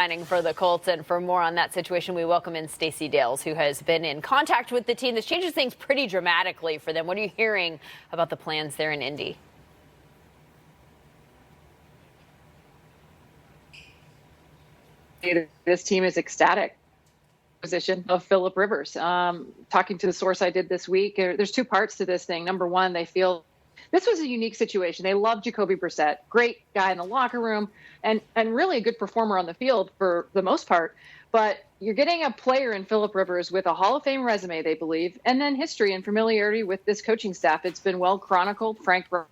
For the Colts, and for more on that situation, we welcome in Stacey Dales, who has been in contact with the team. This changes things pretty dramatically for them. What are you hearing about the plans there in Indy? This team is ecstatic. Position of Phillip Rivers. Talking to the source I did this week, there's two parts to this thing. Number one, they feel this was a unique situation. They love Jacoby Brissett, great guy in the locker room, and really a good performer on the field for the most part. But you're getting a player in Phillip Rivers with a Hall of Fame resume, they believe, and then history and familiarity with this coaching staff. It's been well chronicled. Frank, the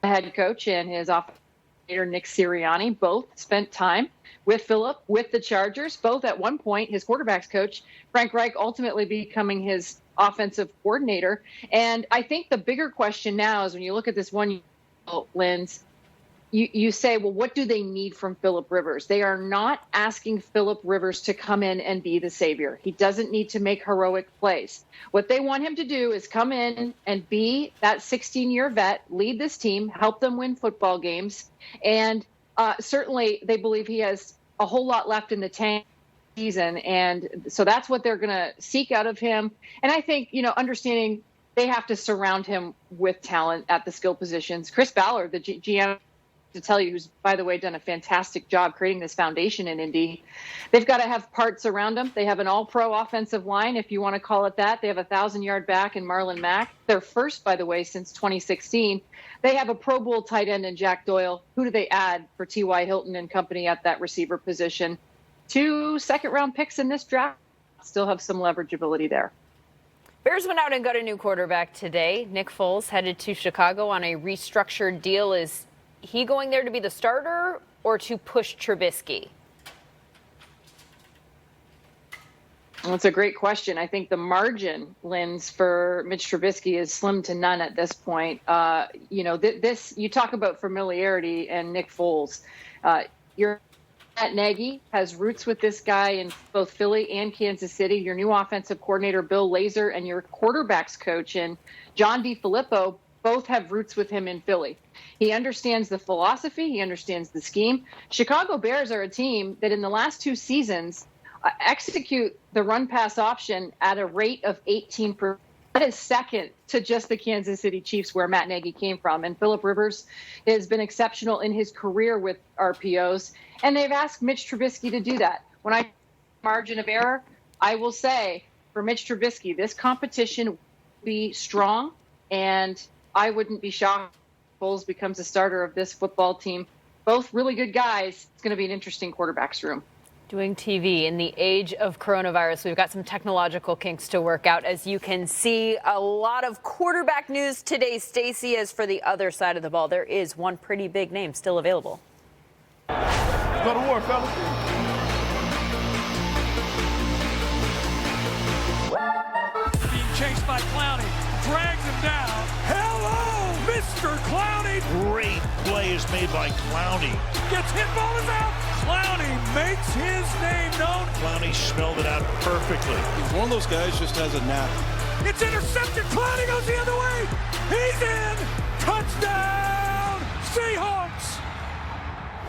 head coach, and his offensive coordinator, Nick Sirianni, both spent time with Phillip, with the Chargers, both at one point, his quarterback's coach, Frank Reich, ultimately becoming his offensive coordinator. And I think the bigger question now is when you look at this one lens, you say, well, what do they need from Phillip Rivers? They are not asking Phillip Rivers to come in and be the savior. He doesn't need to make heroic plays. What they want him to do is come in and be that 16-year vet, lead this team, help them win football games. And certainly they believe he has a whole lot left in the tank season. And so that's what they're going to seek out of him. And I think, understanding they have to surround him with talent at the skill positions. Chris Ballard, the GM, to tell you, who's, by the way, done a fantastic job creating this foundation in Indy. They've got to have parts around them. They have an all-pro offensive line, if you want to call it that. They have a 1,000-yard back in Marlon Mack. Their first, by the way, since 2016. They have a Pro Bowl tight end in Jack Doyle. Who do they add for T.Y. Hilton and company at that receiver position? 2 second-round picks in this draft. Still have some leverageability there. Bears went out and got a new quarterback today. Nick Foles headed to Chicago on a restructured deal. Is he going there to be the starter or to push Trubisky? Well, it's a great question. I think the margin lens for Mitch Trubisky is slim to none at this point. This you talk about familiarity and Nick Foles. Matt Nagy has roots with this guy in both Philly and Kansas City. Your new offensive coordinator, Bill Lazor, and your quarterbacks coach, and John DeFilippo, both have roots with him in Philly. He understands the philosophy. He understands the scheme. Chicago Bears are a team that in the last 2 seasons execute the run-pass option at a rate of 18%. That is second to just the Kansas City Chiefs, where Matt Nagy came from. And Phillip Rivers has been exceptional in his career with RPOs. And they've asked Mitch Trubisky to do that. When I margin of error, I will say for Mitch Trubisky, this competition will be strong. And I wouldn't be shocked if Foles becomes a starter of this football team. Both really good guys. It's going to be an interesting quarterback's room. Doing TV in the age of coronavirus, we've got some technological kinks to work out. As you can see, a lot of quarterback news today, Stacey. As for the other side of the ball, there is one pretty big name still available. Go to war, fellas. Being chased by Clowney, drags him down. Hello, Mr. Clowney. Great play is made by Clowney. Gets hit, ball is out. Clowney makes his name known. Clowney smelled it out perfectly. He's one of those guys just has a knack. It's intercepted. Clowney goes the other way. He's in. Touchdown, Seahawks.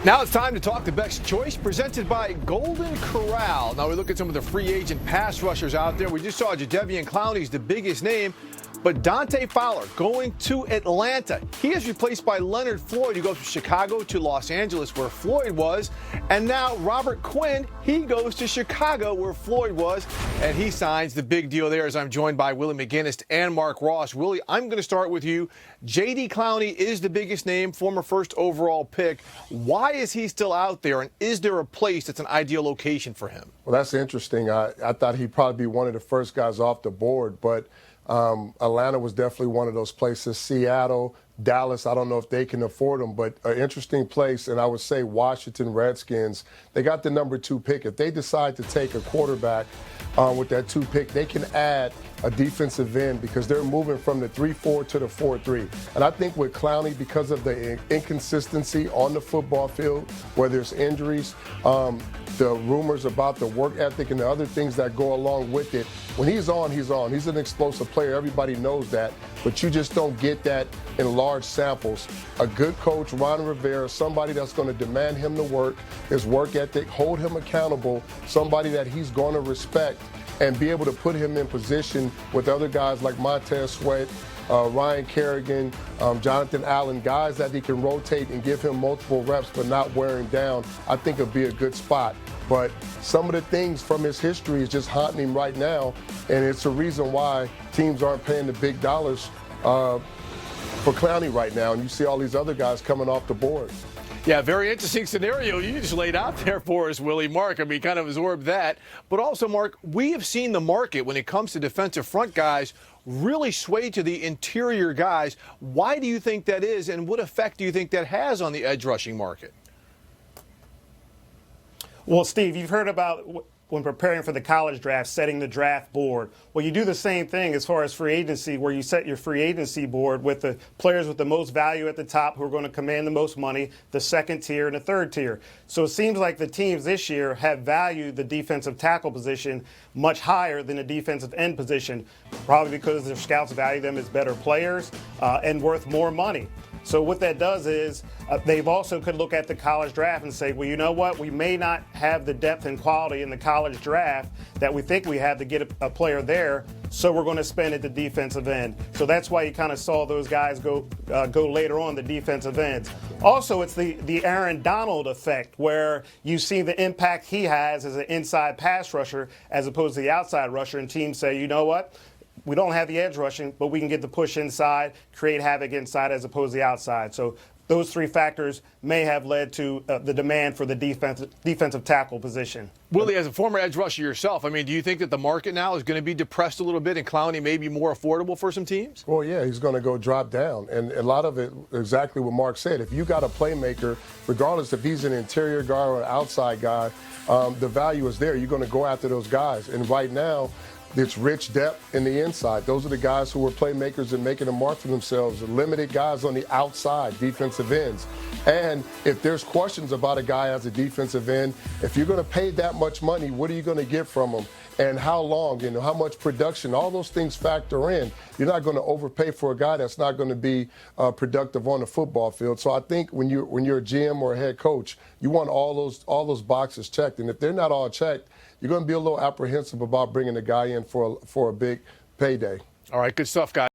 Now it's time to talk the best choice, presented by Golden Corral. Now we look at some of the free agent pass rushers out there. We just saw Jadeveon Clowney's the biggest name. But Dante Fowler going to Atlanta. He is replaced by Leonard Floyd, who goes from Chicago to Los Angeles, where Floyd was. And now Robert Quinn, he goes to Chicago, where Floyd was, and he signs the big deal there. As I'm joined by Willie McGinnis and Mark Ross. Willie, I'm going to start with you. J.D. Clowney is the biggest name, former first overall pick. Why is he still out there, and is there a place that's an ideal location for him? Well, that's interesting. I thought he'd probably be one of the first guys off the board, but Atlanta was definitely one of those places. Seattle, Dallas, I don't know if they can afford him, but an interesting place. And I would say Washington Redskins, they got the number 2 pick. If they decide to take a quarterback with that 2 pick, they can add a defensive end because they're moving from the 3-4 to the 4-3. And I think with Clowney, because of the inconsistency on the football field, whether it's injuries, the rumors about the work ethic and the other things that go along with it, when he's on, he's on. He's an explosive player. Everybody knows that. But you just don't get that in large large samples, a good coach, Ron Rivera, somebody that's going to demand him to work, his work ethic, hold him accountable, somebody that he's going to respect, and be able to put him in position with other guys like Montez Sweat, Ryan Kerrigan, Jonathan Allen, guys that he can rotate and give him multiple reps but not wear him down, I think it'll be a good spot. But some of the things from his history is just haunting him right now, and it's a reason why teams aren't paying the big dollars for Clowney right now, and you see all these other guys coming off the board. Yeah, very interesting scenario you just laid out there for us, Willie. Mark, I mean, kind of absorbed that. But also, Mark, we have seen the market when it comes to defensive front guys really sway to the interior guys. Why do you think that is, and what effect do you think that has on the edge rushing market? Well, Steve, you've heard about when preparing for the college draft, setting the draft board. Well, you do the same thing as far as free agency, where you set your free agency board with the players with the most value at the top who are going to command the most money, the second tier and the third tier. So it seems like the teams this year have valued the defensive tackle position much higher than the defensive end position, probably because their scouts value them as better players and worth more money. So what that does is they've also could look at the college draft and say, well, you know what? We may not have the depth and quality in the college draft that we think we have to get a player there, so we're going to spend at the defensive end. So that's why you kind of saw those guys go later on the defensive ends. Also, it's the Aaron Donald effect, where you see the impact he has as an inside pass rusher as opposed to the outside rusher, and teams say, you know what? We don't have the edge rushing, but we can get the push inside, create havoc inside as opposed to the outside. So those three factors may have led to the demand for the defensive tackle position. Willie, as a former edge rusher yourself, I mean, do you think that the market now is going to be depressed a little bit and Clowney may be more affordable for some teams? Well, yeah, he's going to go drop down. And a lot of it, exactly what Mark said, if you got a playmaker, regardless if he's an interior guy or an outside guy, the value is there. You're going to go after those guys. And right now, it's rich depth in the inside. Those are the guys who are playmakers and making a mark for themselves. Limited guys on the outside, defensive ends. And if there's questions about a guy as a defensive end, if you're going to pay that much money, what are you going to get from him? And how long, how much production, all those things factor in. You're not going to overpay for a guy that's not going to be productive on the football field. So I think when you're a GM or a head coach, you want all those boxes checked. And if they're not all checked, you're going to be a little apprehensive about bringing a guy in for a big payday. All right, good stuff, guys.